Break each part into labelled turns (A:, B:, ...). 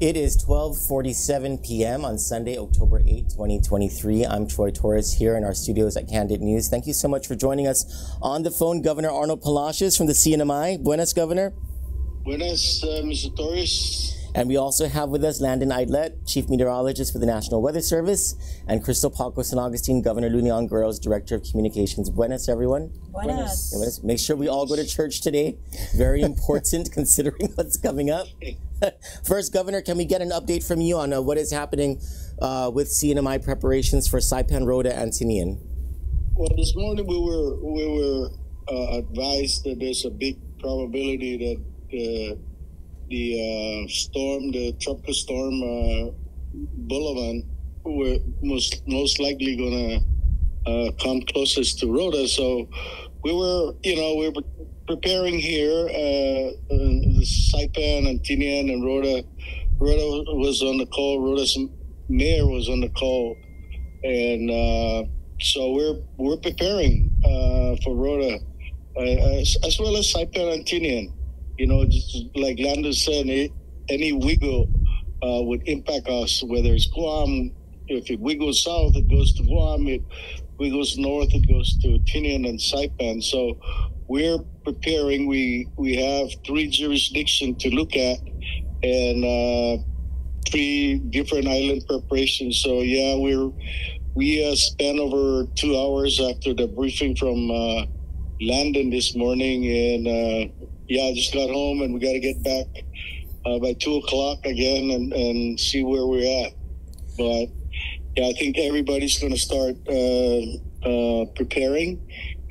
A: It is 12:47 p.m. on Sunday, October 8, 2023. I'm Troy Torres here in our studios at Kandit News. Thank you so much for joining us. On the phone, Governor Arnold Palacios from the CNMI. Buenas, Governor.
B: Buenas, Mr. Torres.
A: And we also have with us Landon Aydlett, Chief Meteorologist for the National Weather Service, and Krystal Paco-San Agustin, Governor Lunion Guerrero's Director of Communications. Buenas, everyone.
C: Buenas.
A: Make sure we all go to church today. Very important considering what's coming up. First, Governor, can we get an update from you on what is happening with CNMI preparations for Saipan, Rhoda, and Tinian?
B: Well, this morning we were advised that there's a big probability that the Tropical Storm Bolaven were most likely going to come closest to Rhoda. So we were preparing here. Saipan and Tinian and Rhoda was on the call. Rhoda's mayor was on the call, and so we're preparing for Rhoda as well as Saipan and Tinian. Just like Landon said, any wiggle would impact us, whether it's Guam. If it wiggles south, it goes to Guam. If it wiggles north, it goes to Tinian and Saipan. So we're preparing. We have 3 jurisdictions to look at and 3 different island preparations. So yeah, we spent over 2 hours after the briefing from Landon this morning, and I just got home, and we got to get back by 2 o'clock again and see where we're at. But yeah, I think everybody's going to start preparing,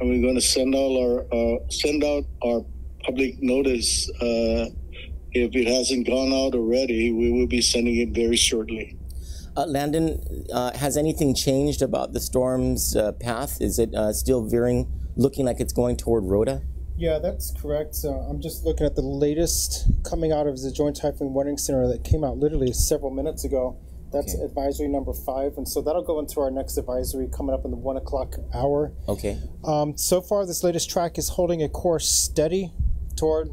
B: and we're going to send out our public notice. If it hasn't gone out already, we will be sending it very shortly.
A: Landon, has anything changed about the storm's path? Is it still looking like it's going toward Rhoda?
C: Yeah, that's correct. I'm just looking at the latest coming out of the Joint Typhoon Warning Center that came out literally several minutes ago. That's okay. Advisory number 5, and so that'll go into our next advisory coming up in the 1 o'clock hour.
A: Okay.
C: So far, this latest track is holding a course steady toward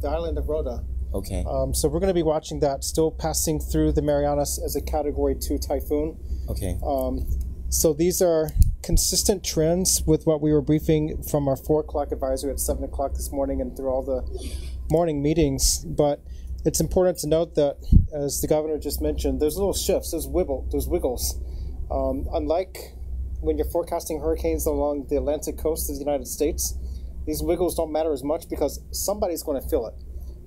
C: the island of Rhoda.
A: Okay.
C: So we're going to be watching that, still passing through the Marianas as a Category 2 typhoon.
A: Okay.
C: So these are consistent trends with what we were briefing from our 4 o'clock advisory at 7 o'clock this morning and through all the morning meetings. But it's important to note that, as the governor just mentioned, there's little shifts, there's wiggles. Unlike when you're forecasting hurricanes along the Atlantic coast of the United States, these wiggles don't matter as much because somebody's going to feel it.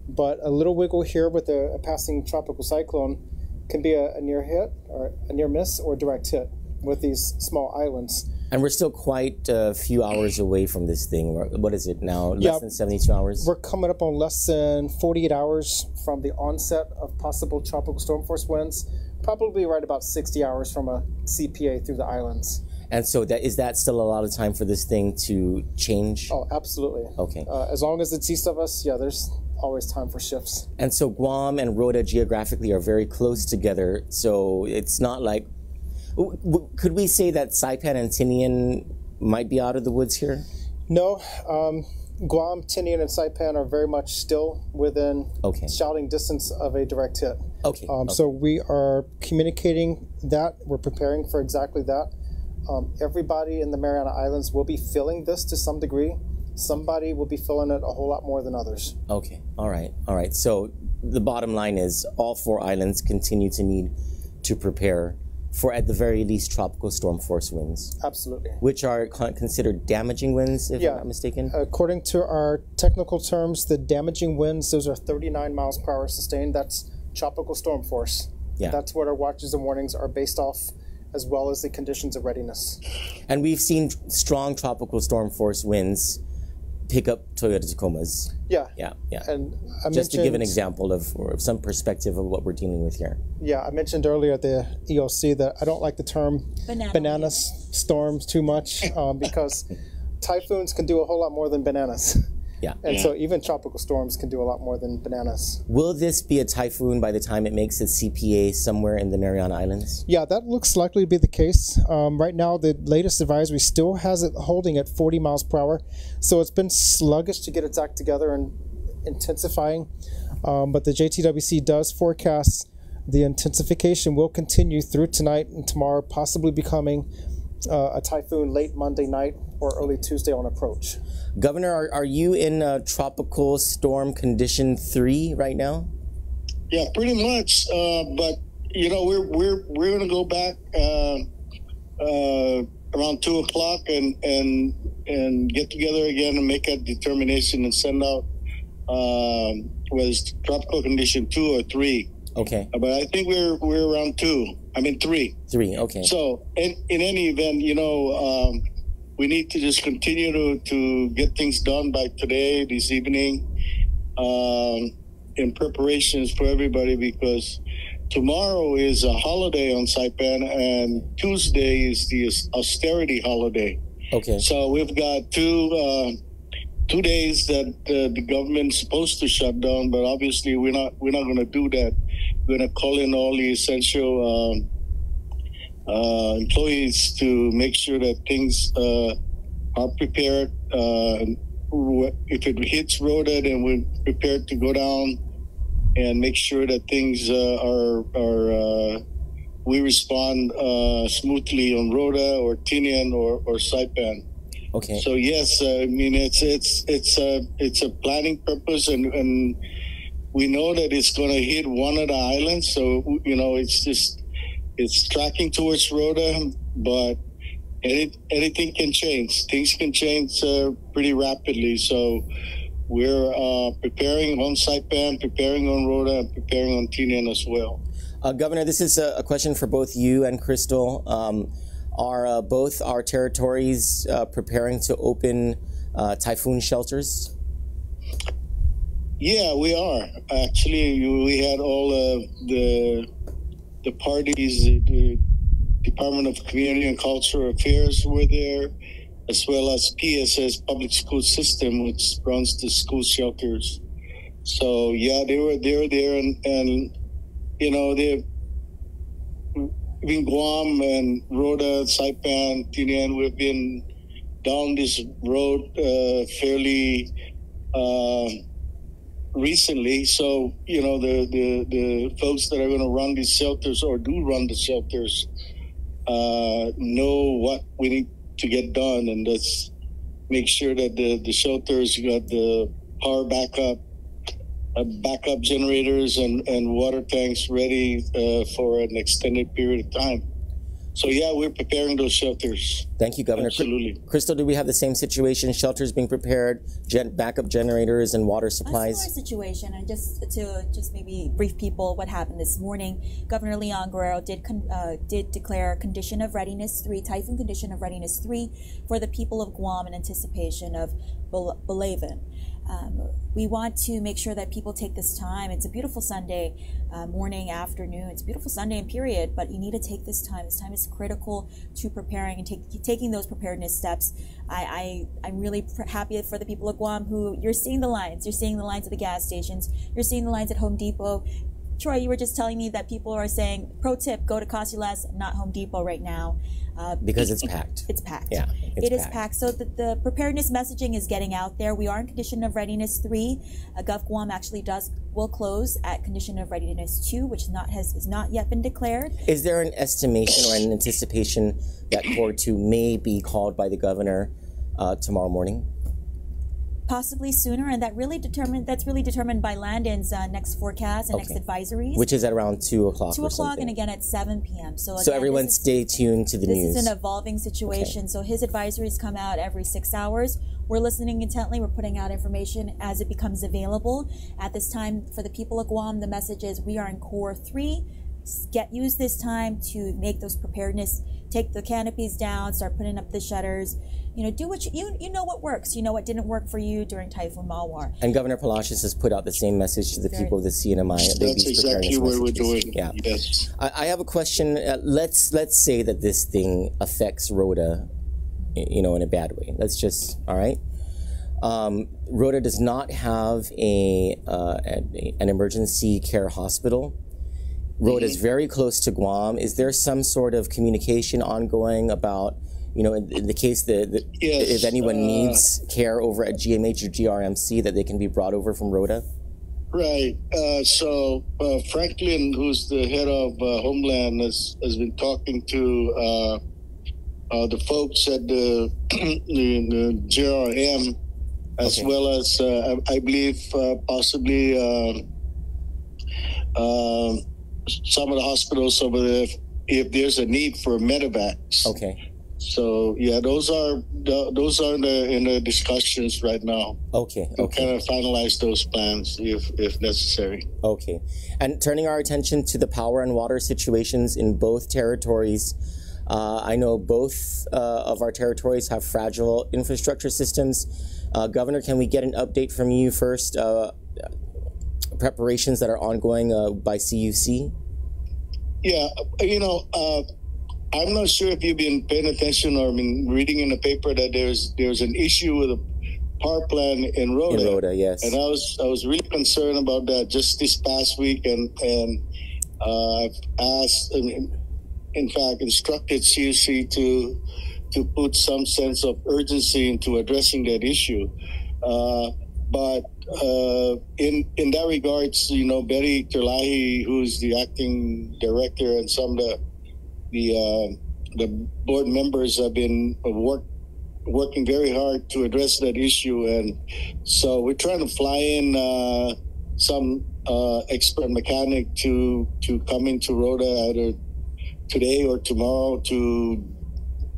C: But a little wiggle here with a passing tropical cyclone can be a near hit or a near miss or a direct hit with these small islands.
A: And we're still quite a few hours away from this thing. What is it now? Less than 72 hours?
C: We're coming up on less than 48 hours from the onset of possible tropical storm force winds, probably right about 60 hours from a CPA through the islands.
A: And so is that still a lot of time for this thing to change?
C: Oh, absolutely.
A: Okay.
C: As long as it's east of us, yeah, there's always time for shifts.
A: And so Guam and Rhoda geographically are very close together, so it's not like... Could we say that Saipan and Tinian might be out of the woods here?
C: No. Guam, Tinian, and Saipan are very much still within shouting distance of a direct hit.
A: Okay.
C: So we are communicating that. We're preparing for exactly that. Everybody in the Mariana Islands will be feeling this to some degree. Somebody will be feeling it a whole lot more than others.
A: Okay. All right. So the bottom line is all 4 islands continue to need to prepare for, at the very least, tropical storm force winds.
C: Absolutely.
A: Which are considered damaging winds, if I'm not mistaken?
C: According to our technical terms, the damaging winds, those are 39 miles per hour sustained. That's tropical storm force.
A: Yeah.
C: That's what our watches and warnings are based off, as well as the conditions of readiness.
A: And we've seen strong tropical storm force winds pick up Toyota Tacomas.
C: Yeah.
A: And just to give an example of some perspective of what we're dealing with here.
C: Yeah, I mentioned earlier at the EOC that I don't like the term banana storms too much because typhoons can do a whole lot more than bananas.
A: Yeah.
C: And so even tropical storms can do a lot more than bananas.
A: Will this be a typhoon by the time it makes its CPA somewhere in the Mariana Islands?
C: Yeah, that looks likely to be the case. Right now, the latest advisory still has it holding at 40 miles per hour. So it's been sluggish to get its act together and intensifying. But the JTWC does forecast the intensification will continue through tonight and tomorrow, possibly becoming a typhoon late Monday night or early Tuesday on approach.
A: Governor, are you in tropical storm condition 3 right now?
B: Yeah, pretty much. But you know, we're going to go back around 2 o'clock and get together again and make a determination and send out whether it's tropical condition 2 or 3.
A: Okay.
B: But I think we're around 2. I mean 3.
A: 3. Okay.
B: So in any event, you know, we need to just continue to get things done by today, this evening, in preparations for everybody, because tomorrow is a holiday on Saipan and Tuesday is the austerity holiday.
A: Okay.
B: So we've got 2 days that the government's supposed to shut down, but obviously we're not going to do that. We're going to call in all the essential employees to make sure that things are prepared. If it hits Rhoda, then we're prepared to go down and make sure that things we respond smoothly on Rhoda or Tinian or Saipan.
A: Okay.
B: So yes, I mean it's a planning purpose, and we know that it's going to hit one of the islands. So you know it's tracking towards Rhoda, but anything can change. Things can change pretty rapidly. So we're preparing on Saipan, preparing on Rhoda, and preparing on Tinian as well.
A: Governor, this is a question for both you and Krystal. Are both our territories preparing to open typhoon shelters?
B: Yeah, we are. Actually, we had all the parties, the Department of Community and Cultural Affairs were there, as well as PSS, Public School System, which runs the school shelters. So yeah, they were there, and you know, they've in Guam and Rhoda, Saipan, Tinian, we've been down this road fairly recently. So, you know, the folks that are going to run these shelters or do run the shelters know what we need to get done, and let's make sure that the shelters got the power backup generators and water tanks ready for an extended period of time. So yeah, we're preparing those shelters.
A: Thank you, Governor.
B: Absolutely.
A: Krystal, do we have the same situation? Shelters being prepared, backup generators and water supplies?
D: A similar situation, and just to maybe brief people what happened this morning, Governor Leon Guerrero did declare condition of readiness 3, typhoon condition of readiness 3 for the people of Guam in anticipation of Bolaven. We want to make sure that people take this time. It's a beautiful Sunday morning, afternoon. It's a beautiful Sunday and period, but you need to take this time. This time is critical to preparing and taking those preparedness steps. I'm really happy for the people of Guam who you're seeing the lines. You're seeing the lines at the gas stations. You're seeing the lines at Home Depot. Troy, you were just telling me that people are saying, pro tip, go to Casulas, not Home Depot right now.
A: Because it's packed.
D: It's packed.
A: Yeah,
D: it is packed. So the preparedness messaging is getting out there. We are in condition of readiness 3. Gov Guam actually will close at condition of readiness 2, which is not yet been declared.
A: Is there an estimation or an anticipation that Core 2 may be called by the governor tomorrow morning?
D: Possibly sooner, and that's really determined by Landon's next forecast and next advisories.
A: Which is at around 2 o'clock.
D: 2 o'clock, and again at 7 p.m. So
A: everyone stay tuned to the news.
D: This is an evolving situation. Okay. So his advisories come out every 6 hours. We're listening intently. We're putting out information as it becomes available. At this time, for the people of Guam, the message is we are in Core 3. Use this time to make those preparedness. Take the canopies down. Start putting up the shutters. You know, do what you know what works. You know what didn't work for you during Typhoon Mawar.
A: And Governor Palacios has put out the same message to the people of the CNMI.
B: That's exactly what we're doing.
A: Yeah.
B: Yes.
A: I have a question. Let's say that this thing affects Rhoda, you know, in a bad way. Let's just, all right. Rhoda does not have an emergency care hospital. Rhoda is very close to Guam. Is there some sort of communication ongoing about, you know, in the case that
B: yes,
A: if anyone needs care over at GMH or GRMC, that they can be brought over from Rhoda?
B: Right. So Franklin, who's the head of Homeland, has been talking to the folks at the JRM, as
A: Okay.
B: well as I believe possibly some of the hospitals over there, if there's a need for medevacs.
A: Okay.
B: So yeah, those are in the discussions right now.
A: Okay.
B: To
A: Okay.
B: kind of finalize those plans if necessary.
A: Okay. And turning our attention to the power and water situations in both territories, I know both of our territories have fragile infrastructure systems. Governor, can we get an update from you first? Preparations that are ongoing by CUC?
B: Yeah, I'm not sure if you've been paying attention or been reading in the paper that there's an issue with a power plant in Rhoda.
A: In Rhoda, yes.
B: And I was really concerned about that just this past week, and I've asked, in fact, instructed CUC to put some sense of urgency into addressing that issue. But in that regards, Betty Terlahi, who's the acting director, and some of the board members have been working very hard to address that issue, and so we're trying to fly in some expert mechanic to come into Rhoda either today or tomorrow to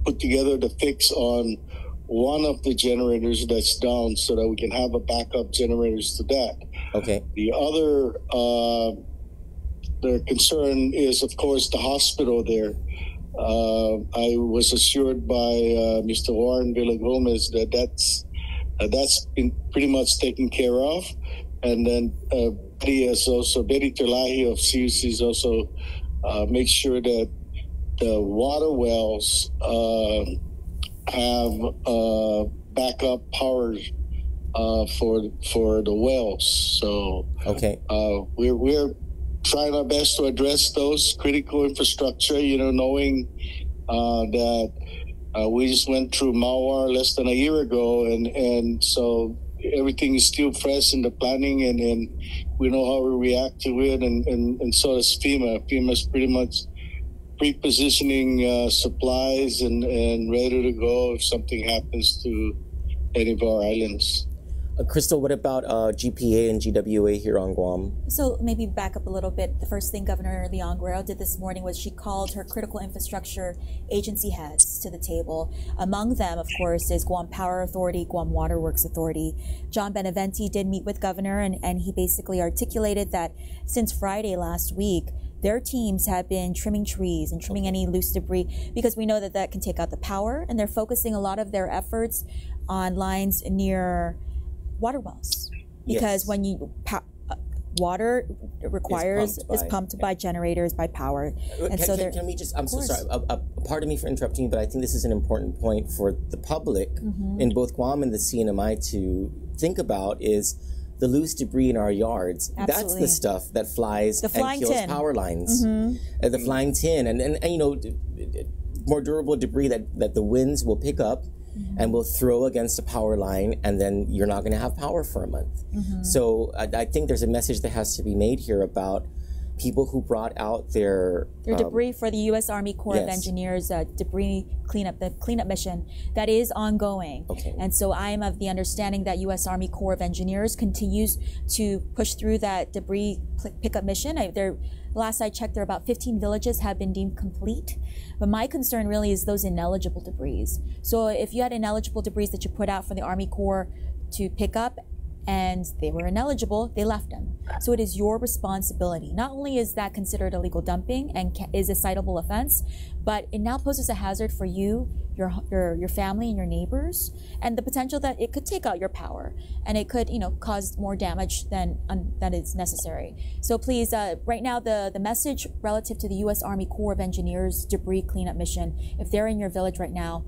B: put together the fix on one of the generators that's down, so that we can have a backup generators to that.
A: Okay.
B: The other the concern is, of course, the hospital there. I was assured by Mr. Warren Villagomez that that's been pretty much taken care of, and then Betty Terlahi of CUC has also make sure that the water wells have backup power for the wells. So
A: Okay.
B: We're trying our best to address those critical infrastructure. Knowing that we just went through Mawar less than a year ago, and so everything is still fresh in the planning, and we know how we react to it, and so does FEMA. FEMA's pretty much pre-positioning supplies and ready to go if something happens to any of our islands.
A: Krystal, what about GPA and GWA here on Guam?
D: So maybe back up a little bit. The first thing Governor Leon Guerrero did this morning was she called her critical infrastructure agency heads to the table. Among them, of course, is Guam Power Authority, Guam Water Works Authority. John Benavente did meet with Governor, and he basically articulated that since Friday last week, their teams have been trimming trees and trimming any loose debris, because we know that that can take out the power, and they're focusing a lot of their efforts on lines near water wells, because when you water requires is pumped by generators, by power, and can we just? I'm so sorry. Pardon me for interrupting you, but I think this is an important point for the public in both Guam and the CNMI to think about is the loose debris in our yards. Absolutely. That's the stuff that flies and kills power lines. The flying tin, and more durable debris that the winds will pick up and will throw against a power line, and then you're not going to have power for a month. So I think there's a message that has to be made here about people who brought out their debris for the U.S. Army Corps of Engineers debris cleanup mission that is ongoing. And so I am of the understanding that U.S. Army Corps of Engineers continues to push through that debris pickup mission. Last I checked, there are about 15 villages have been deemed complete. But my concern really is those ineligible debris. So if you had ineligible debris that you put out for the Army Corps to pick up, and they were ineligible, they left them. So it is your responsibility. Not only is that considered illegal dumping and is a citable offense, but it now poses a hazard for you, your family, and your neighbors, and the potential that it could take out your power, and it could, cause more damage than is necessary. So please, right now, the message relative to the U.S. Army Corps of Engineers debris cleanup mission, if they're in your village right now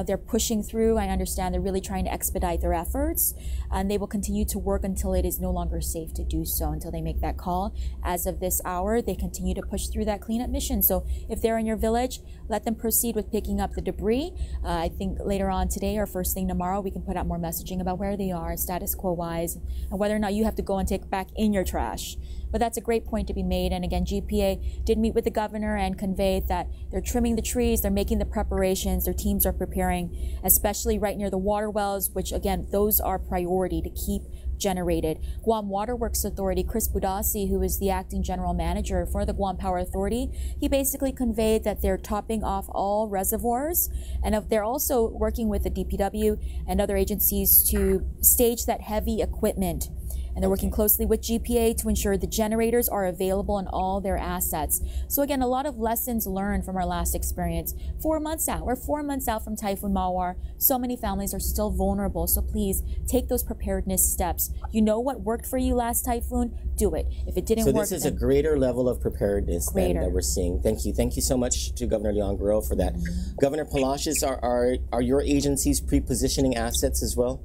D: they're pushing through. I understand they're really trying to expedite their efforts, and they will continue to work until it is no longer safe to do so, until they make that call. As of this hour, they continue to push through that cleanup mission. So if they're in your village, let them proceed with picking up the debris. I think later on today or first thing tomorrow, we can put out more messaging about where they are, status quo-wise, and whether or not you have to go and take back in your trash. But that's a great point to be made. And again, GPA did meet with the governor and conveyed that they're trimming the trees, they're making the preparations, their teams are preparing, especially right near the water wells, which again, those are priority to keep generated. Guam Waterworks Authority, Chris Budasi, who is the acting general manager for the Guam Power Authority, he basically conveyed that they're topping off all reservoirs, and they're also working with the DPW and other agencies to stage that heavy equipment. And they're working closely with GPA to ensure the generators are available in all their assets. So again, a lot of lessons learned from our last experience. 4 months out, we're 4 months out from Typhoon Mawar. So many families are still vulnerable. So please take those preparedness steps. You know what worked for you last typhoon, do it. If it didn't work,
A: so this is a greater level of preparedness than that we're seeing. Thank you. Thank you so much to Governor Leon Guerrero for that. Governor Palacios, are your agencies pre-positioning assets as well?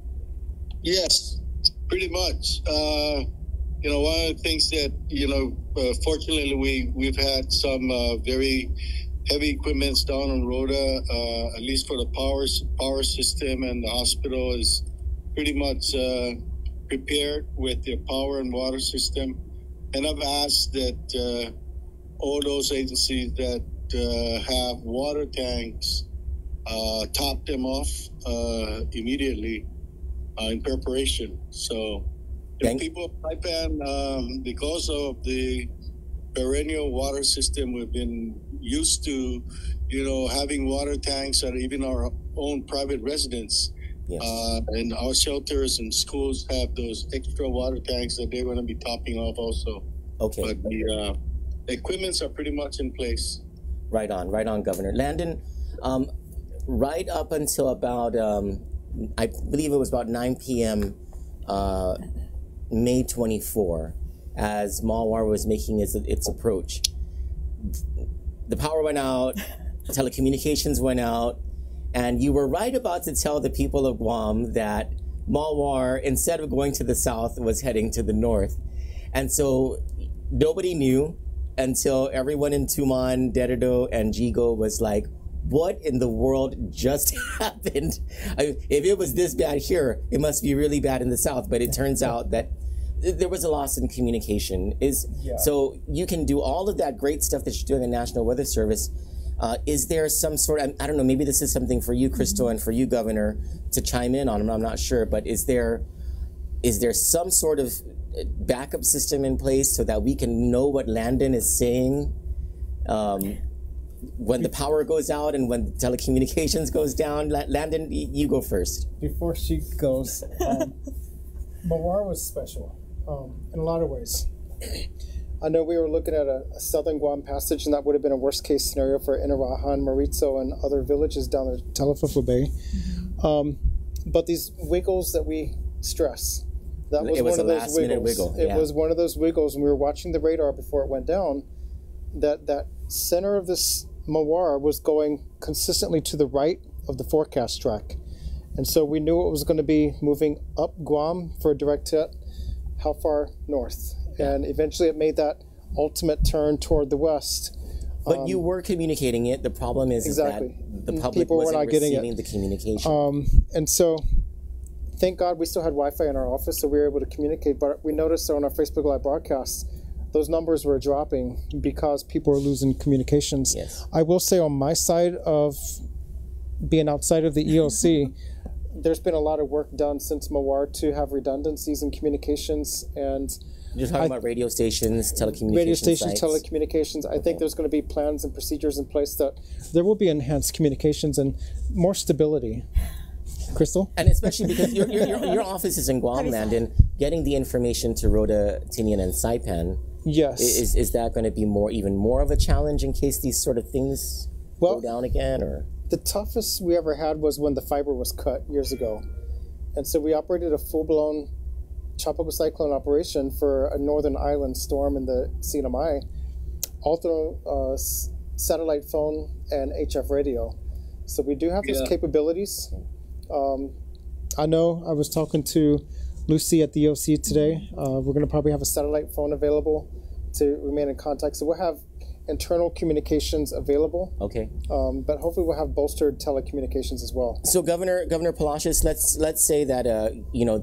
B: Yes. Pretty much. You know, one of the things that, you know, fortunately we've had some very heavy equipments down on Rhoda, at least for the power system, and the hospital is pretty much prepared with their power and water system. And I've asked that all those agencies that have water tanks top them off immediately. In preparation. So people of Saipan, because of the perennial water system, we've been used to, you know, having water tanks at even our own private residence. Yes. And our shelters and schools have those extra water tanks that they're going to be topping off also.
A: Okay.
B: But the equipments are pretty much in place.
A: Right on, Governor. Landon, right up until about I believe it was about 9 p.m. May 24, as Mawar was making its approach. The power went out, telecommunications went out, and you were right about to tell the people of Guam that Mawar, instead of going to the south, was heading to the north. And so nobody knew until everyone in Tuman, Dededo, and Jigo was like, what in the world just happened? If it was this bad here, it must be really bad in the south. But it turns out that there was a loss in communication. So you can do all of that great stuff that you're doing in the National Weather Service. Is there some sort of, I don't know, maybe this is something for you, Krystal, and for you, Governor, to chime in on. I'm not sure, but is there some sort of backup system in place so that we can know what Landon is saying when the power goes out and when telecommunications goes down? Landon, you go first.
C: Before she goes, Mawar was special in a lot of ways. I know we were looking at a southern Guam passage, and that would have been a worst case scenario for Inarajan, Maritzo, and other villages down the Talafufu Bay. But these wiggles that we stress, that was one of those wiggles. It was one of those wiggles, and we were watching the radar before it went down. That center of this Mawar was going consistently to the right of the forecast track. And so we knew it was going to be moving up Guam for a direct hit. How far north? And eventually it made that ultimate turn toward the west.
A: But you were communicating it. The problem is that the public wasn't receiving the communication.
C: And so thank God we still had Wi-Fi in our office, so we were able to communicate. But we noticed on our Facebook Live broadcasts, those numbers were dropping because people were losing communications.
A: Yes.
C: I will say on my side of being outside of the EOC, there's been a lot of work done since Mawar to have redundancies in communications. And
A: you're talking about radio stations, telecommunications
C: radio stations,
A: sites.
C: telecommunications. I think there's going to be plans and procedures in place that there will be enhanced communications and more stability. Krystal?
A: And especially because your office is in Guam, Landon, getting the information to Rhoda, Tinian, and Saipan.
C: Yes.
A: Is that going to be even more of a challenge in case these sort of things go down again? Or
C: the toughest we ever had was when the fiber was cut years ago. And so we operated a full-blown tropical cyclone operation for a northern island storm in the CNMI, all through satellite phone and HF radio. So we do have those capabilities. I know I was talking to Lucy at the EOC today. We're going to probably have a satellite phone available to remain in contact. So we'll have internal communications available.
A: Okay.
C: But hopefully we'll have bolstered telecommunications as well.
A: So Governor Palacios, let's say that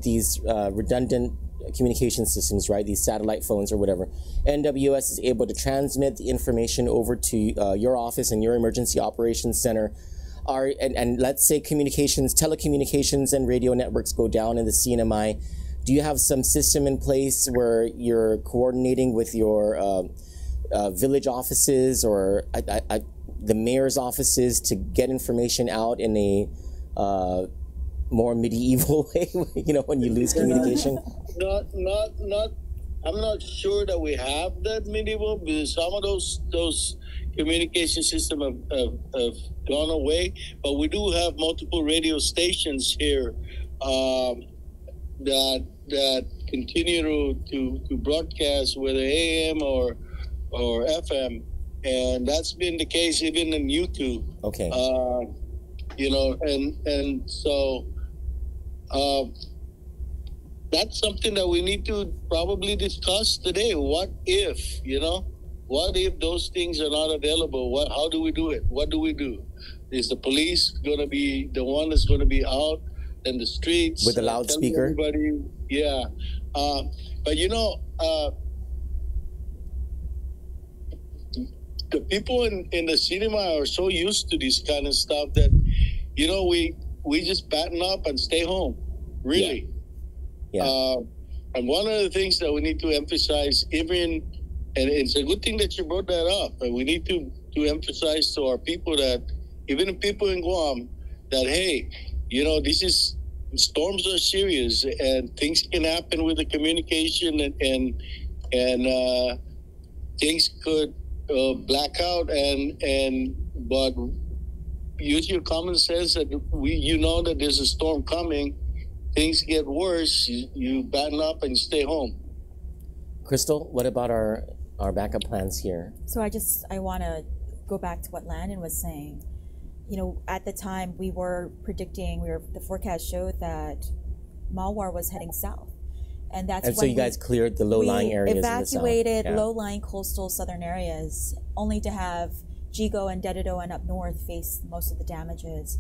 A: these redundant communication systems, right? These satellite phones or whatever, NWS is able to transmit the information over to your office and your emergency operations center. And let's say telecommunications and radio networks go down in the CNMI. Do you have some system in place where you're coordinating with your village offices or the mayor's offices to get information out in a more medieval way? When you lose communication.
B: Not. I'm not sure that we have that medieval, because some of those communication systems have gone away. But we do have multiple radio stations here that continue to broadcast, whether AM or FM, and that's been the case even in YouTube.
A: Okay.
B: And so that's something that we need to probably discuss today. What if those things are not available? How do we do it? What do we do? Is the police going to be the one that's going to be out in the streets
A: with a loudspeaker?
B: Everybody, yeah. But the people in the cinema are so used to this kind of stuff that we just batten up and stay home. Really. Yeah. And one of the things that we need to emphasize, and it's a good thing that you brought that up, and we need to emphasize to our people that, even people in Guam, that, hey, storms are serious and things can happen with the communication and things could black out but use your common sense that that there's a storm coming. Things get worse, you batten up and stay home.
A: Krystal, what about our backup plans here?
D: So I want to go back to what Landon was saying. At the time we were predicting, the forecast showed that Malwar was heading south. And so you guys cleared the low-lying areas in the south. Evacuated low-lying coastal southern areas, only to have Jigo and Dededo and up north face most of the damages.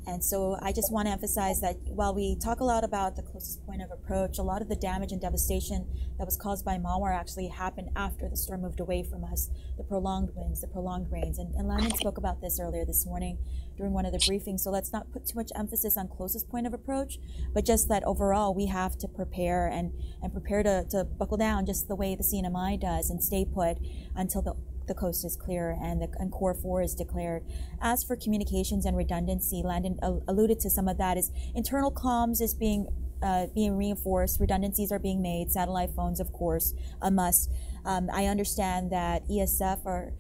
D: And so I just want to emphasize that while we talk a lot about the closest point of approach, a lot of the damage and devastation that was caused by Malwar actually happened after the storm moved away from us, the prolonged winds, the prolonged rains. And Landon spoke about this earlier this morning during one of the briefings. So let's not put too much emphasis on closest point of approach, but just that overall we have to prepare and prepare to buckle down just the way the CNMI does and stay put until the coast is clear and Core 4 is declared. As for communications and redundancy, Landon alluded to some of that. Is internal comms is being reinforced, redundancies are being made, satellite phones, of course, a must. I understand that ESF or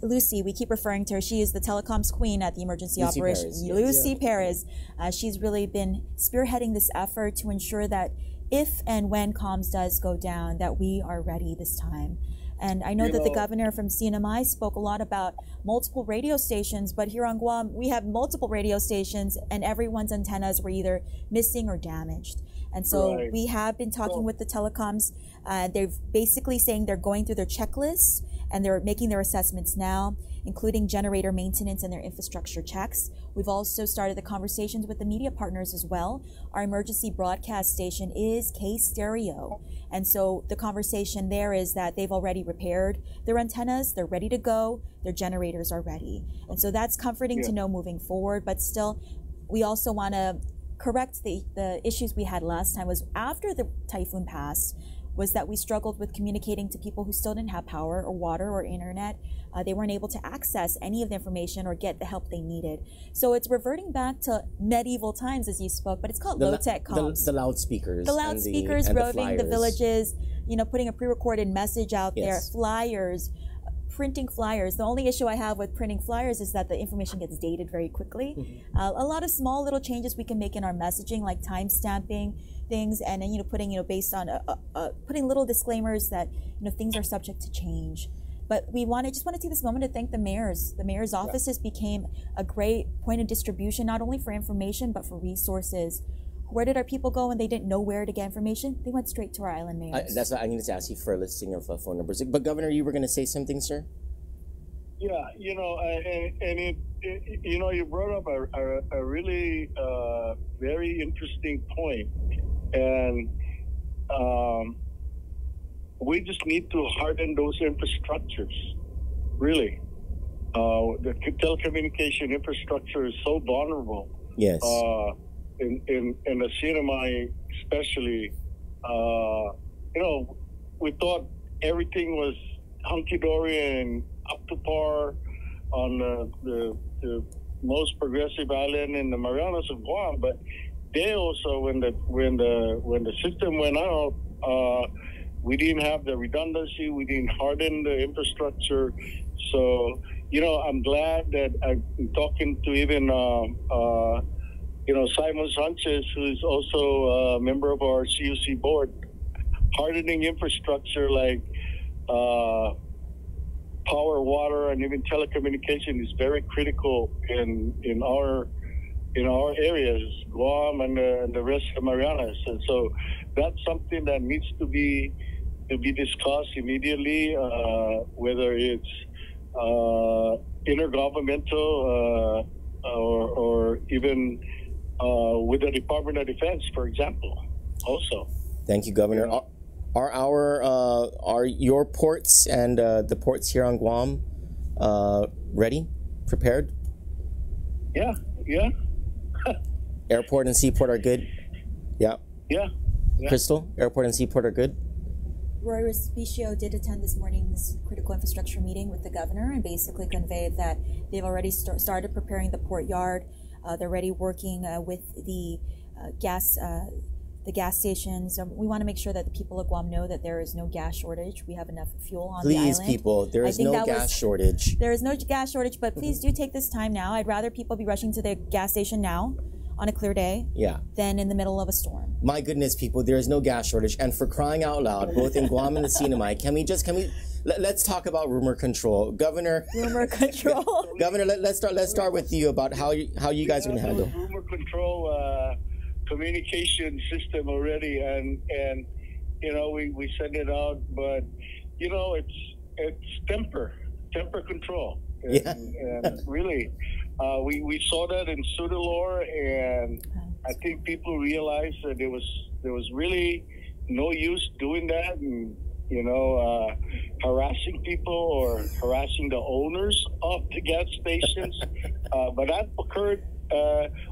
D: Lucy, we keep referring to her, she is the telecoms queen at the emergency operations. Lucy Perez. She's really been spearheading this effort to ensure that if and when comms does go down, that we are ready this time. And I know that the governor from CNMI spoke a lot about multiple radio stations, but here on Guam, we have multiple radio stations and everyone's antennas were either missing or damaged. And so we have been talking with the telecoms. They're basically saying they're going through their checklists and they're making their assessments now, including generator maintenance and their infrastructure checks. We've also started the conversations with the media partners as well. Our emergency broadcast station is K-Stereo. And so the conversation there is that they've already repaired their antennas, they're ready to go, their generators are ready. And so that's comforting to know moving forward, but still, we also want to correct the issues we had last time. Was after the typhoon passed, was that we struggled with communicating to people who still didn't have power or water or internet. They weren't able to access any of the information or get the help they needed. So it's reverting back to medieval times, as you spoke, but it's called low-tech comms.
A: The loudspeakers.
D: The loudspeakers roving the villages, putting a pre-recorded message out there, flyers, printing flyers. The only issue I have with printing flyers is that the information gets dated very quickly. A lot of small little changes we can make in our messaging, like time stamping things, and then putting based on putting little disclaimers that things are subject to change. But just want to take this moment to thank the mayors. The mayor's offices became a great point of distribution, not only for information but for resources. Where did our people go when they didn't know where to get information? They went straight to our island mayors.
A: That's what I needed to ask you for a listing of phone numbers. But Governor, you were going to say something, sir?
B: Yeah, you brought up a really very interesting point, and we just need to harden those infrastructures. Really, the telecommunication infrastructure is so vulnerable.
A: Yes.
B: In the CNMI especially, we thought everything was hunky-dory and up to par on the most progressive island in the Marianas of Guam, but they also, when the system went out, we didn't have the redundancy, we didn't harden the infrastructure. So, I'm glad that I'm talking to even Simon Sanchez, who's also a member of our CUC board, hardening infrastructure like power, water, and even telecommunication is very critical in our areas, Guam and the rest of Marianas. And so that's something that needs to be discussed immediately, whether it's intergovernmental or even with the Department of Defense, for example, also.
A: Thank you, Governor.
B: Yeah.
A: Are your ports and the ports here on Guam ready, prepared?
B: Yeah.
A: Airport and seaport are good? Yeah.
B: Yeah.
A: Krystal, airport and seaport are good?
D: Roy Respicio did attend this morning's critical infrastructure meeting with the governor and basically conveyed that they've already started preparing the port yard. They're already working with the gas stations. We want to make sure that the people of Guam know that there is no gas shortage. We have enough fuel on the island.
A: Please, people, there is no gas shortage.
D: There is no gas shortage, but please do take this time now. I'd rather people be rushing to their gas station now on a clear day than in the middle of a storm.
A: My goodness, people, there is no gas shortage. And for crying out loud, both in Guam and the CNMI, let's talk about rumor control. Governor.
D: Rumor control.
A: Governor, let's start with you about how you guys are going to handle
B: rumor control communication system already, and we send it out, but it's temper control. And really, we saw that in Sudalore, and I think people realized that there was really no use doing that, and harassing people or harassing the owners of the gas stations. But that occurred.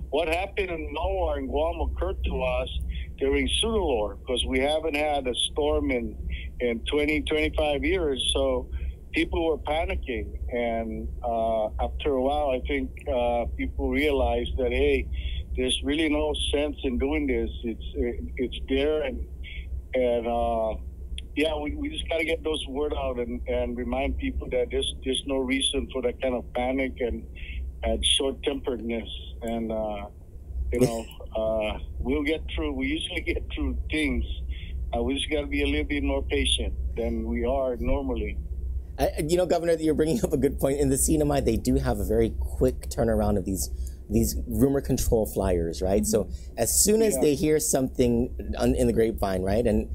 B: What happened in Mawar and Guam occurred to us during Sudalore, because we haven't had a storm in 20-25 years. So people were panicking, and after a while, I think people realized that, hey, there's really no sense in doing this. It's there, and we just got to get those word out and remind people that there's no reason for that kind of panic and short-temperedness. And we'll get through. We usually get through things. We just got to be a little bit more patient than we are normally.
A: Governor, you're bringing up a good point. In the CNMI, they do have a very quick turnaround of these rumor control flyers, right? So as soon as they hear something in the grapevine, right, and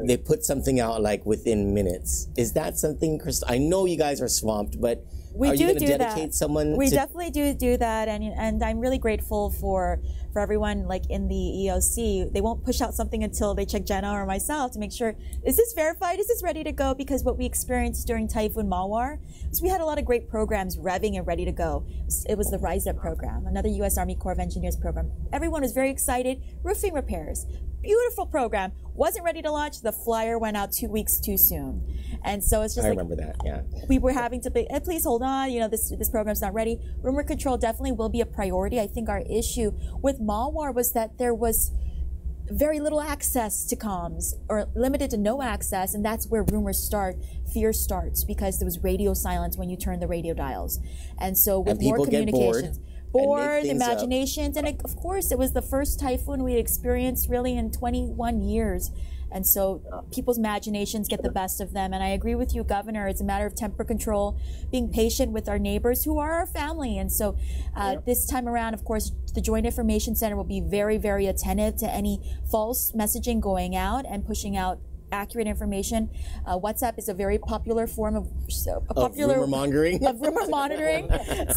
A: they put something out like within minutes. Is that something, Krystal? I know you guys are swamped, but are you going to dedicate someone?
D: We definitely do that, and I'm really grateful for everyone like in the EOC. They won't push out something until they check Jenna or myself to make sure, is this verified? Is this ready to go? Because what we experienced during Typhoon Mawar was we had a lot of great programs revving and ready to go. It was the Rise Up program, another U.S. Army Corps of Engineers program. Everyone was very excited. Roofing repairs, beautiful program. Wasn't ready to launch. The flyer went out 2 weeks too soon. And so it's just
A: I remember that, yeah.
D: We were having to be, please hold on, this program's not ready. Rumor control definitely will be a priority. I think our issue with Mawar was that there was very little access to comms, or limited to no access, and that's where rumors start, fear starts, because there was radio silence when you turn the radio dials. And so with more communications, bored, imaginations, and of course it was the first typhoon we experienced really in 21 years. And so people's imaginations get the best of them. And I agree with you, Governor. It's a matter of temper control, being patient with our neighbors who are our family. And so this time around, of course, the Joint Information Center will be very, very attentive to any false messaging going out and pushing out accurate information. WhatsApp is a very popular form of
A: rumor mongering,
D: of rumor monitoring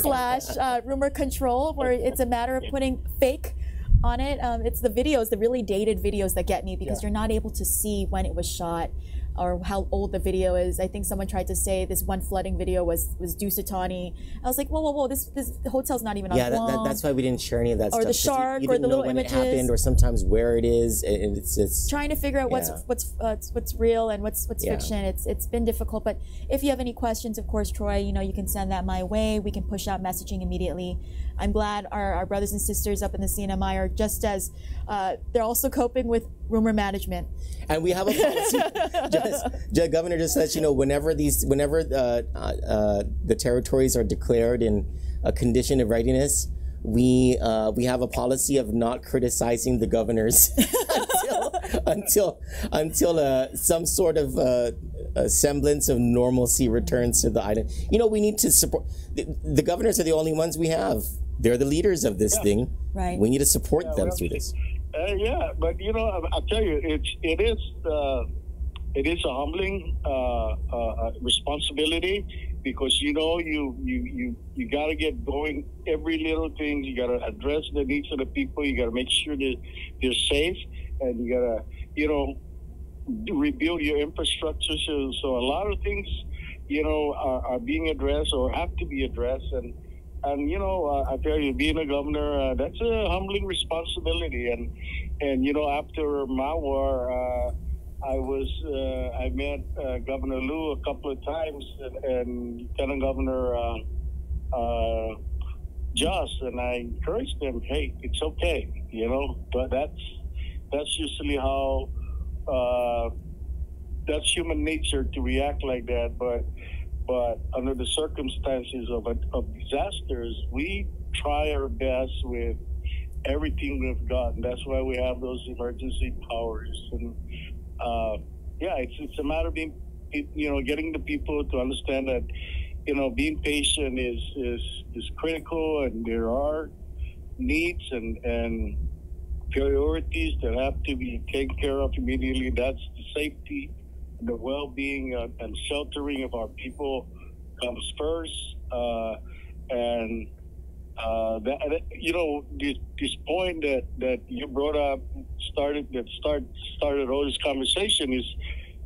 D: / rumor control, where it's a matter of putting fake on it. It's the videos, the really dated videos that get me, because you're not able to see when it was shot or how old the video is. I think someone tried to say this one flooding video was Dusatani. I was like, whoa, this hotel's not even on Guam.
A: That's why we didn't share any of that
D: or
A: stuff.
D: The shark,
A: you
D: or the little
A: when
D: images.
A: It happened, or sometimes where it is. It's
D: trying to figure out what's real and what's fiction. It's been difficult, but if you have any questions, of course, Troy, you can send that my way. We can push out messaging immediately. I'm glad our brothers and sisters up in the CNMI are just as they're also coping with rumor management.
A: And we have a policy. Governor just lets you know, whenever the territories are declared in a condition of readiness, we have a policy of not criticizing the governors until some sort of a semblance of normalcy returns to the island. We need to support. The governors are the only ones we have. They're the leaders of this thing.
D: Right.
A: We need to support them through this.
B: But I'll tell you, it is a humbling responsibility, because you got to get going every little thing. You got to address the needs of the people. You got to make sure that they're safe, and you got to rebuild your infrastructure. So a lot of things are being addressed or have to be addressed, and I tell you, being a governor, that's a humbling responsibility. And after Mawar, I met Governor Liu a couple of times, and Lieutenant Governor Joss, and I encouraged them, hey, it's okay, but that's usually how that's human nature to react like that. But under the circumstances of disasters, we try our best with everything we've got, and that's why we have those emergency powers. And it's a matter of being, getting the people to understand that, being patient is critical, and there are needs and priorities that have to be taken care of immediately. That's the safety, the well-being and sheltering of our people comes first, this point that you brought up started all this conversation is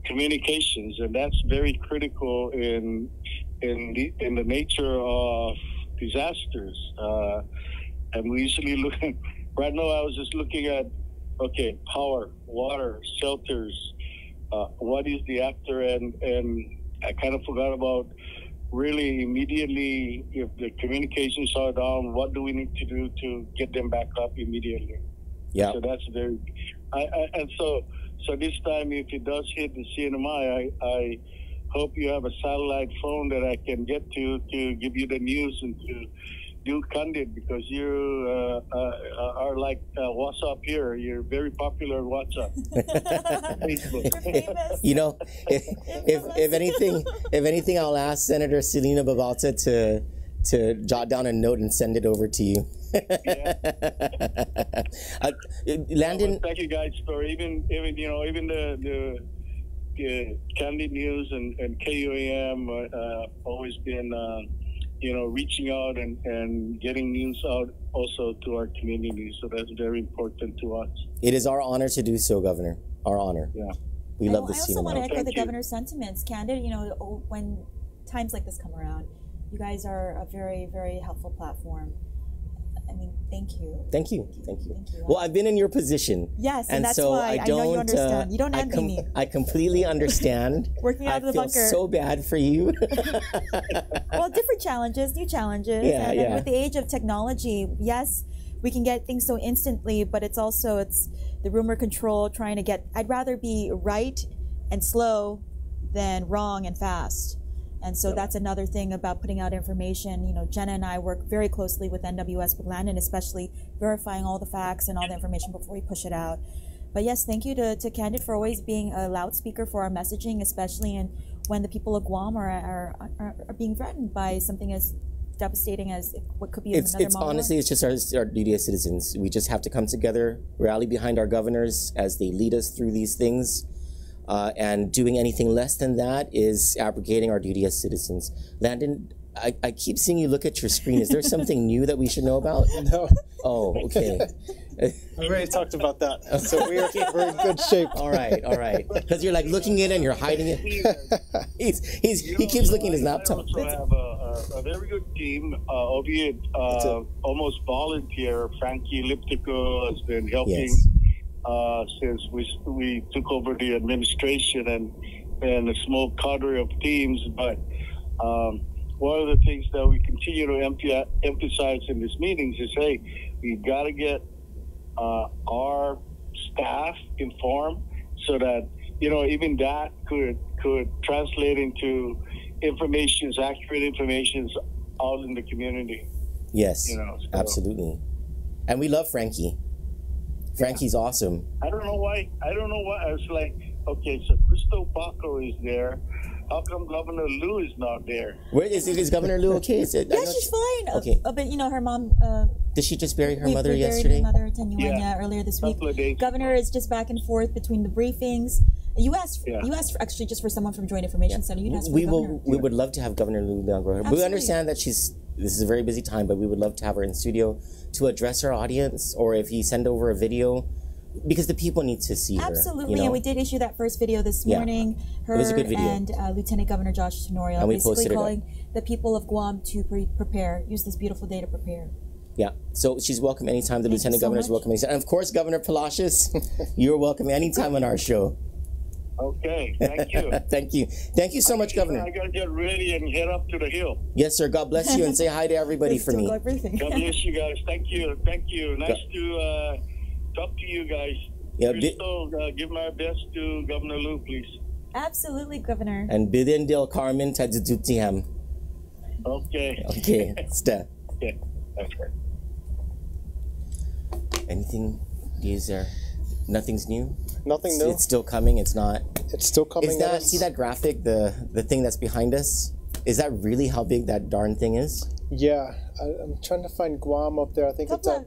B: communications, and that's very critical in the nature of disasters. And we usually look at, right now I was just looking at, power, water, shelters. What is the actor, and I kind of forgot about really immediately, if the communications are down, what do we need to do to get them back up immediately?
A: Yeah.
B: So that's very, so this time, if it does hit the CNMI, I hope you have a satellite phone that I can get to give you the news and to do Kandit, because you are like WhatsApp here. You're very popular on WhatsApp. if anything, I'll ask Senator Selena Babalta to jot down a note and send it over to you. Landon, thank you guys for even the Kandit News and KUAM always been reaching out and getting news out also to our community. So that's very important to us.
A: It is our honor to do so, Governor. Our honor.
B: Yeah.
A: We love the
D: I also want to echo the governor's sentiments. Kandit, when times like this come around, you guys are a very, very helpful platform. I mean, thank you.
A: Thank you. Well, I've been in your position.
D: Yes, and that's
A: so
D: why I know you understand. You don't envy me.
A: I completely understand.
D: Working out of the bunker.
A: I feel so bad for you.
D: Well, different challenges, new challenges. And with the age of technology, yes, we can get things so instantly, but it's the rumor control, trying to get, I'd rather be right and slow than wrong and fast. And so that's another thing about putting out information. Jenna and I work very closely with NWS, with Landon, especially verifying all the facts and all the information before we push it out. But yes, thank you to Kandit for always being a loudspeaker for our messaging, especially when the people of Guam are being threatened by something as devastating as what could be another
A: honestly, it's just our duty as citizens. We just have to come together, rally behind our governors as they lead us through these things. and doing anything less than that is abrogating our duty as citizens. Landon, I keep seeing you look at your screen. Is there something new that we should know about?
C: No.
A: Oh, okay.
C: We already talked about that, so we're in good shape.
A: All right. Because you're like looking in and you're hiding it. He keeps looking at his laptop.
B: We also have a very good team, albeit almost volunteer. Frankie Liptico has been helping since we took over the administration and a small cadre of teams. But one of the things that we continue to emphasize in these meetings is, hey, we've got to get our staff informed so that, even that could translate into accurate information out in the community.
A: Yes, absolutely. And we love Frankie. Frankie's awesome.
B: I don't know why. I was like, okay, so Krystal Paco is there. How come Governor Liu is not there?
A: Where is Governor Liu okay?
D: Yeah, she's fine.
A: Okay.
D: But her mom.
A: Did she just bury her mother
D: we
A: yesterday?
D: Buried her mother, Tenuanya, earlier this week. Governor is just back and forth between the briefings. You asked actually just for someone from Joint Information Center. You asked for the governor.
A: We would love to have Governor Liu Liangro. We understand that this is a very busy time, but we would love to have her in studio to address our audience, or if you send over a video, because the people need to see her.
D: Absolutely, and we did issue that first video this morning. Her
A: it was a good video.
D: And Lieutenant Governor Josh Tenorio,
A: and we
D: basically calling the people of Guam to prepare, use this beautiful day to prepare.
A: Yeah, so she's welcome anytime. The Lieutenant Governor is welcome anytime. And of course, Governor Palacios, you're welcome anytime on our show.
B: Okay, thank you.
A: Thank you so much, Governor.
B: I gotta get ready and head up to the hill.
A: Yes, sir. God bless you, and say hi to everybody for me.
B: God bless you guys. Thank you. Nice to talk to you guys. Yeah, Krystal, give my best to Governor Liu, please.
D: Absolutely, Governor.
A: And Bidin del Carmen Tadzutiham.
B: Okay.
A: Okay. Step.
B: Okay. That's right.
A: Anything? Is there? Nothing's new.
C: Nothing new.
A: It's still coming. It's not.
C: It's still coming.
A: Is that, see that graphic? The thing that's behind us. Is that really how big that darn thing is?
C: Yeah, I'm trying to find Guam up there. I think it's up.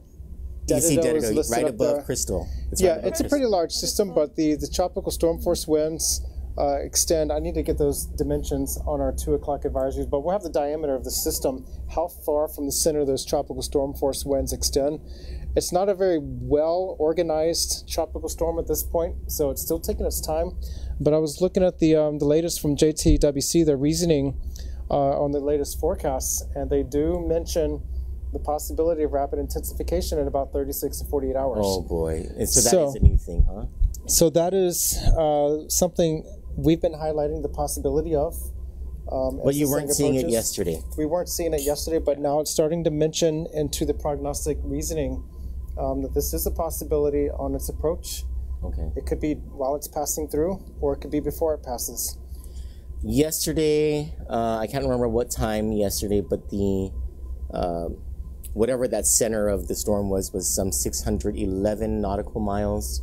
A: You see Dededo right above Krystal.
C: It's a pretty large system, but the tropical storm force winds extend. I need to get those dimensions on our 2 o'clock advisories, but we'll have the diameter of the system, how far from the center those tropical storm force winds extend. It's not a very well organized tropical storm at this point, so it's still taking its time. But I was looking at the latest from JTWC, their reasoning on the latest forecasts, and they do mention the possibility of rapid intensification in about 36 to 48 hours.
A: Oh boy. So that is a new thing, huh?
C: So that is something we've been highlighting the possibility of.
A: But you weren't seeing it yesterday.
C: We weren't seeing it yesterday, but now it's starting to mention into the prognostic reasoning that this is a possibility on its approach.
A: Okay.
C: It could be while it's passing through, or it could be before it passes.
A: Yesterday, I can't remember what time yesterday, but the whatever that center of the storm was some 611 nautical miles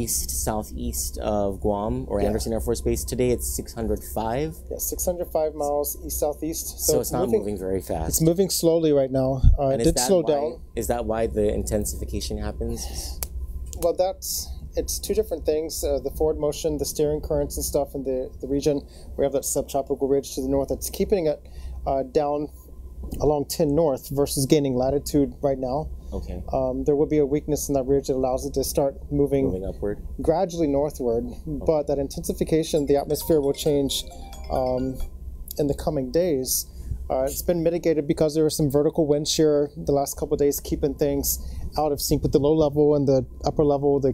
A: southeast of Guam or Anderson Air Force Base. Today it's 605.
C: Yeah, 605 miles east-southeast.
A: So it's not moving very fast.
C: It's moving slowly right now. It did slow down.
A: Is that why the intensification happens?
C: Well, it's two different things. The forward motion, the steering currents and stuff in the region. We have that subtropical ridge to the north that's keeping it down along 10 north versus gaining latitude right now.
A: Okay.
C: There will be a weakness in that ridge that allows it to start moving
A: upward, gradually
C: northward. Okay. But that intensification, the atmosphere will change in the coming days. It's been mitigated because there was some vertical wind shear the last couple of days, keeping things out of sync with the low level and the upper level, the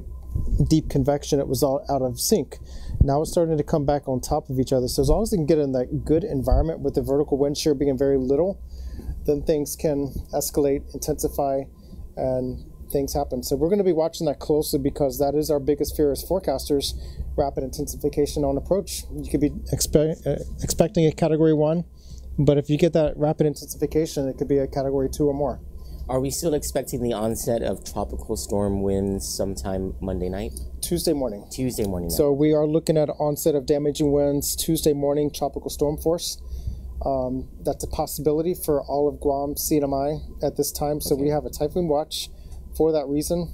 C: deep convection. It was all out of sync. Now it's starting to come back on top of each other. So as long as they can get in that good environment with the vertical wind shear being very little, then things can escalate, intensify, and things happen. So we're going to be watching that closely because that is our biggest fear as forecasters, rapid intensification on approach. You could be expecting a Category 1, but if you get that rapid intensification, it could be a Category 2 or more.
A: Are we still expecting the onset of tropical storm winds sometime Monday night?
C: Tuesday morning.
A: Tuesday morning.
C: So we are looking at onset of damaging winds Tuesday morning, tropical storm force. That's a possibility for all of Guam CNMI at this time. So we have a typhoon watch for that reason.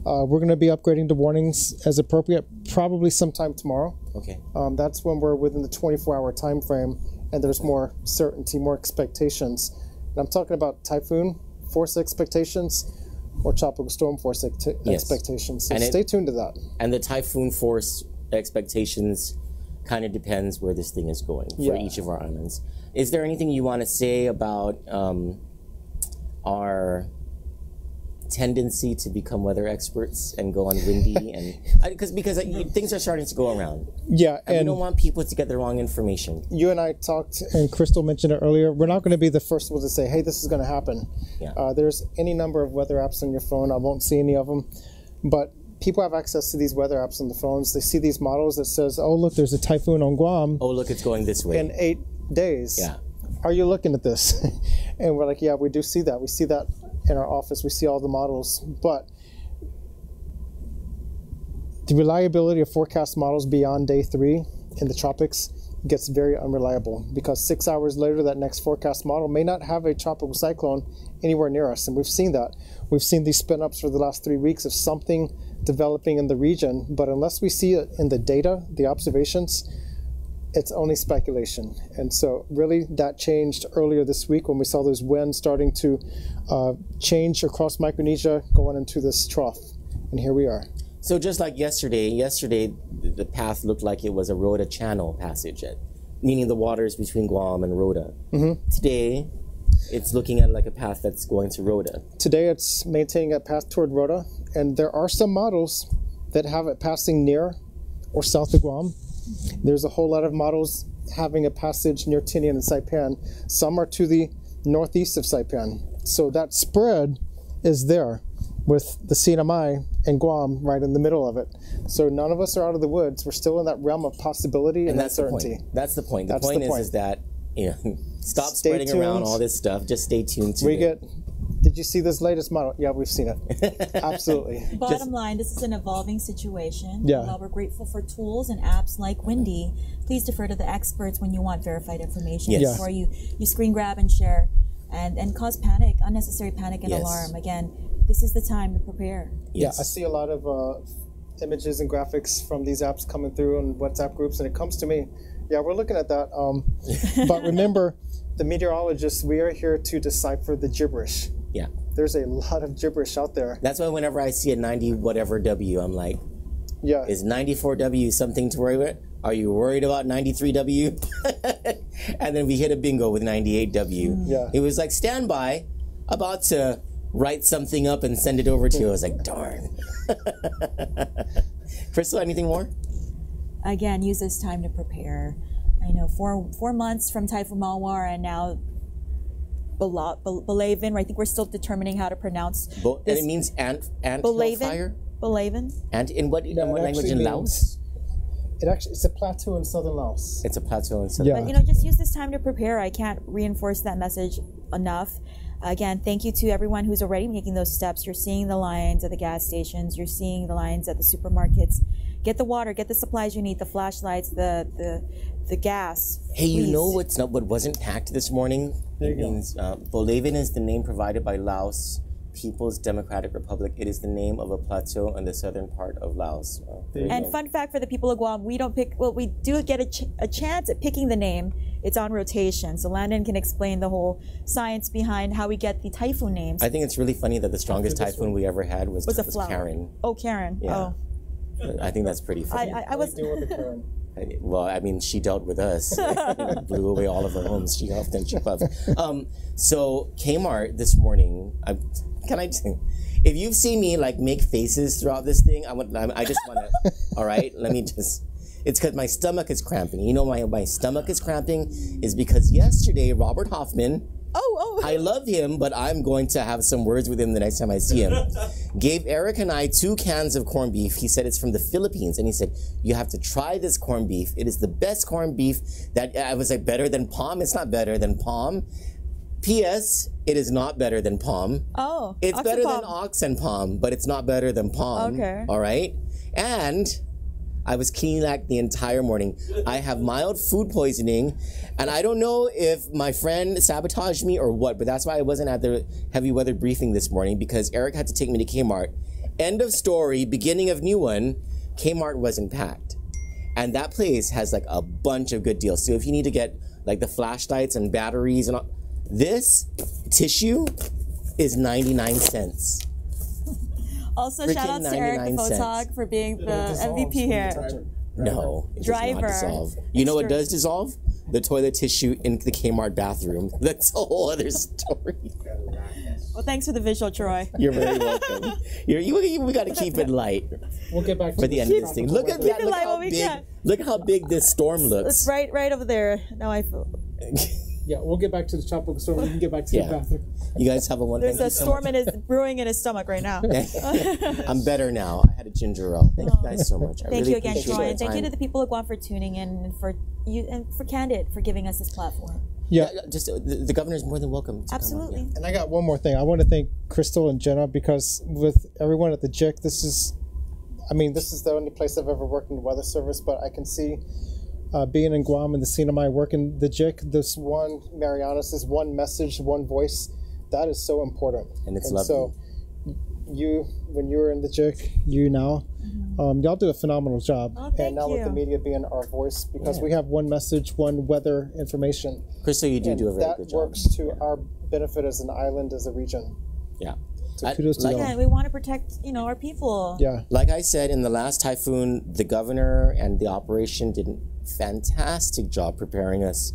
C: We're going to be upgrading the warnings as appropriate, probably sometime tomorrow.
A: Okay.
C: That's when we're within the 24-hour time frame, and there's more certainty, more expectations. And I'm talking about typhoon force expectations or tropical storm force expectations. So stay tuned to that.
A: And the typhoon force expectations kind of depends where this thing is going for each of our islands. Is there anything you want to say about our tendency to become weather experts and go on windy and because things are starting to go around.
C: Yeah,
A: and we don't want people to get the wrong information.
C: You and I talked, and Krystal mentioned it earlier. We're not going to be the first ones to say, "Hey, this is going to happen."
A: Yeah.
C: There's any number of weather apps on your phone. I won't see any of them, but people have access to these weather apps on the phones. They see these models that says, "Oh, look, there's a typhoon on Guam.
A: Oh, look, it's going this way
C: in 8 days."
A: Yeah.
C: Are you looking at this? And we're like, "Yeah, we do see that. We see that in our office. We see all the models." But the reliability of forecast models beyond day 3 in the tropics gets very unreliable, because 6 hours later, that next forecast model may not have a tropical cyclone anywhere near us. And we've seen that. We've seen these spin-ups for the last 3 weeks of something developing in the region. But unless we see it in the data, the observations, it's only speculation. And so really that changed earlier this week when we saw those winds starting to change across Micronesia going into this trough. And here we are.
A: So just like yesterday the path looked like it was a Rota Channel passage, meaning the waters between Guam and Rota.
C: Mm-hmm.
A: Today, it's looking at like a path that's going to Rota.
C: Today it's maintaining a path toward Rota, and there are some models that have it passing near or south of Guam. There's a whole lot of models having a passage near Tinian and Saipan. Some are to the northeast of Saipan. So that spread is there with the CNMI and Guam right in the middle of it. So none of us are out of the woods. We're still in that realm of possibility and uncertainty.
A: That's the point. The point is that, stop spreading around all this stuff. Just stay tuned to it.
C: Did you see this latest model? Yeah, we've seen it. Absolutely.
D: Bottom line, this is an evolving situation.
C: Yeah.
D: While we're grateful for tools and apps like Windy, please defer to the experts when you want verified information before you screen grab and share and cause panic, unnecessary panic and alarm. Again, this is the time to prepare.
C: Yeah, I see a lot of images and graphics from these apps coming through in WhatsApp groups, and it comes to me. Yeah, we're looking at that. But remember, the meteorologists, we are here to decipher the gibberish.
A: Yeah.
C: There's a lot of gibberish out there.
A: That's why whenever I see a 90 whatever W, I'm like, is 94W something to worry about? Are you worried about 93W? And then we hit a bingo with 98W.
C: Yeah.
A: It was like, stand by, about to write something up and send it over to you. I was like, darn. Crystal, anything more?
D: Again, use this time to prepare. I know 4 months from Typhoon Malwar and now Bolaven. I think we're still determining how to pronounce this.
A: And it means ant fire?
D: Bolaven?
A: And in what language in Laos?
C: It's a plateau in southern Laos.
A: It's a plateau in southern
C: Laos.
D: But just use this time to prepare. I can't reinforce that message enough. Again, thank you to everyone who's already making those steps. You're seeing the lines at the gas stations. You're seeing the lines at the supermarkets. Get the water. Get the supplies you need. The flashlights. The gas.
A: Hey,
D: please.
A: you know what wasn't packed this morning? It means Bolaven is the name provided by Laos People's Democratic Republic. It is the name of a plateau in the southern part of Laos.
D: And fun fact for the people of Guam, we don't pick. Well, we do get a chance at picking the name. It's on rotation. So Landon can explain the whole science behind how we get the typhoon names.
A: I think it's really funny that the strongest typhoon we ever had was
D: a flower.
A: Karen.
D: Oh, Karen.
A: Yeah.
D: Oh.
A: I think that's pretty funny.
D: I was.
A: Well, I mean, she dealt with us. Blew away all of her homes. She huffed and she puffed. So Kmart this morning, if you've seen me like make faces throughout this thing, I just want to, all right, it's because my stomach is cramping. You know why my stomach is cramping is because yesterday, Robert Hoffman, I love him, but I'm going to have some words with him the next time I see him, gave Eric and I 2 cans of corned beef. He said it's from the Philippines, and he said, you have to try this corned beef. It is the best corned beef that, I was like, better than Palm? It's not better than Palm. P.S. It is not better than Palm.
D: Oh,
A: it's better than Ox and Palm, but it's not better than Palm.
D: Okay.
A: All right? And I was Kleenex the entire morning. I have mild food poisoning, and I don't know if my friend sabotaged me or what, but that's why I wasn't at the heavy weather briefing this morning, because Eric had to take me to Kmart, End of story, beginning of new one. Kmart wasn't packed. And that place has like a bunch of good deals. So if you need to get like the flashlights and batteries and all, this tissue is 99 cents.
D: Also, shout out to Eric, the photog, for being the MVP here.
A: No, it
D: Driver.
A: does not dissolve. You know what does dissolve? The toilet tissue in the Kmart bathroom. That's a whole other story.
D: Well, thanks for the visual, Troy.
A: You're very welcome. We got to keep it light.
C: We'll get back to
A: for the end of this thing. Look at that! Look how big this storm looks.
D: It's right over there. Now I feel.
C: Yeah, we'll get back to the tropical storm. We can get back to the bathroom.
A: You guys have a wonderful.
D: There's a storm brewing in his stomach right now.
A: I'm better now. I had a ginger ale. Thank you guys so much.
D: Thank you again, Troy, and thank you to the people of Guam for tuning in, and for Kandit for giving us this platform.
C: Yeah,
A: just the governor's more than welcome to
D: Absolutely.
A: come on.
C: And I got one more thing. I want to thank Krystal and Jenna, because with everyone at the JIC, this is the only place I've ever worked in the weather service, but I can see being in Guam and the CNMI working the JIC, this one, Marianas, this one message, one voice, that is so important.
A: And it's lovely.
C: So when you were in the JIC, y'all do a phenomenal job.
D: Oh, thank
C: and now
D: you.
C: with the media being our voice, because we have one message, one weather information.
A: Krystal, you do a very good job.
C: That works to our benefit as an island, as a region.
A: Yeah.
C: So kudos to y'all.
D: We want to protect, our people.
C: Yeah.
A: Like I said, in the last typhoon, the governor and the operation did a fantastic job preparing us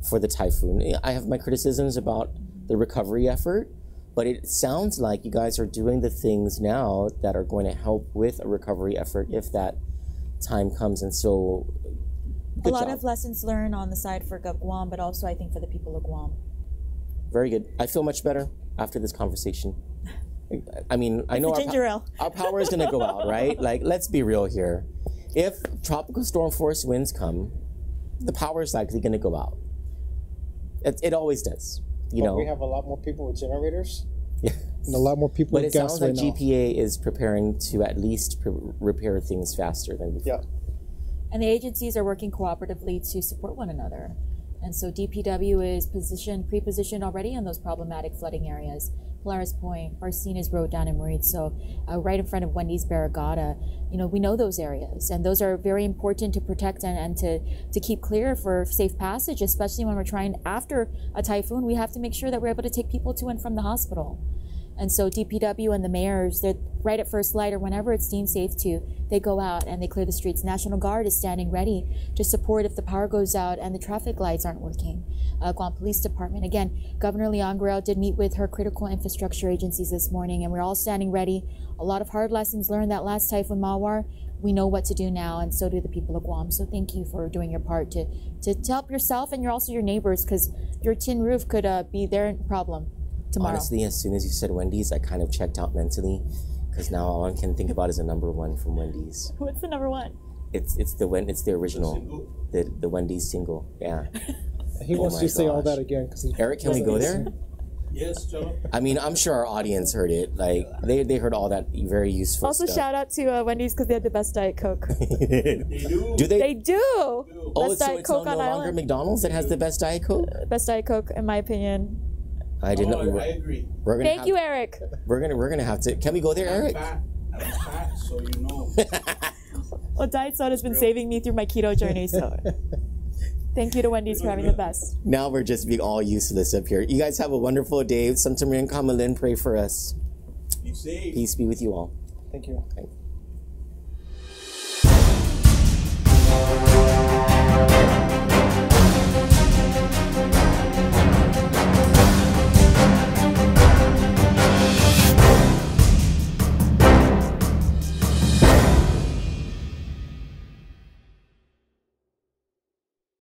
A: for the typhoon. I have my criticisms about the recovery effort, but it sounds like you guys are doing the things now that are going to help with a recovery effort if that time comes. And so, good
D: A lot
A: job.
D: of lessons learned on the side for Guam, but also I think for the people of Guam.
A: Very good. I feel much better after this conversation. I mean, I know our power is going to go out, right? Like, let's be real here. If tropical storm force winds come, the power is likely going to go out. It always does. You know,
C: we have a lot more people with generators.
A: Yeah.
C: And a lot more people
A: but
C: with
A: it
C: gas
A: sounds like
C: right now.
A: GPA is preparing to at least repair things faster than before.
C: Yeah.
D: And the agencies are working cooperatively to support one another. And so DPW is pre-positioned already in those problematic flooding areas. Polaris Point, Barcenas Road down in Marine, so right in front of Wendy's Barragata. We know those areas, and those are very important to protect and to keep clear for safe passage, especially when we're trying, after a typhoon, we have to make sure that we're able to take people to and from the hospital. And so DPW and the mayors, they're right at first light or whenever it's deemed safe to, they go out and they clear the streets. National Guard is standing ready to support if the power goes out and the traffic lights aren't working. Guam Police Department. Again, Governor Leon Guerrero did meet with her critical infrastructure agencies this morning, and we're all standing ready. A lot of hard lessons learned that last typhoon Mawar. We know what to do now, and so do the people of Guam. So thank you for doing your part to help yourself and also your neighbors, because your tin roof could be their problem tomorrow.
A: Honestly, as soon as you said Wendy's, I kind of checked out mentally, because now all I can think about is the number one from Wendy's.
D: What's the number one?
A: It's the original, the Wendy's single. Yeah.
C: He wants to say all that again.
A: Eric, can we go there?
E: Yes, Joe.
A: I mean, I'm sure our audience heard it. Like, they heard all that very useful
D: also,
A: stuff.
D: shout out to Wendy's, because they have the best Diet Coke.
E: They do.
A: Do they?
D: They do.
A: Oh,
D: Best
A: so
D: Diet
A: it's
D: Coke
A: no
D: on
A: longer
D: Island.
A: McDonald's that has the best Diet Coke?
D: Best Diet Coke, in my opinion.
A: I didn't know.
E: I agree.
D: Thank you, Eric.
A: We're gonna have to. Can we go there, Eric?
E: I'm fat, so you know.
D: Well, Diet Soda's been saving me through my keto journey, so thank you to Wendy's for having the best.
A: Now we're just being all useless up here. You guys have a wonderful day. Santa Maria and Kamalin, pray for us.
E: Be safe.
A: Peace be with you all.
C: Thank you.
A: Okay.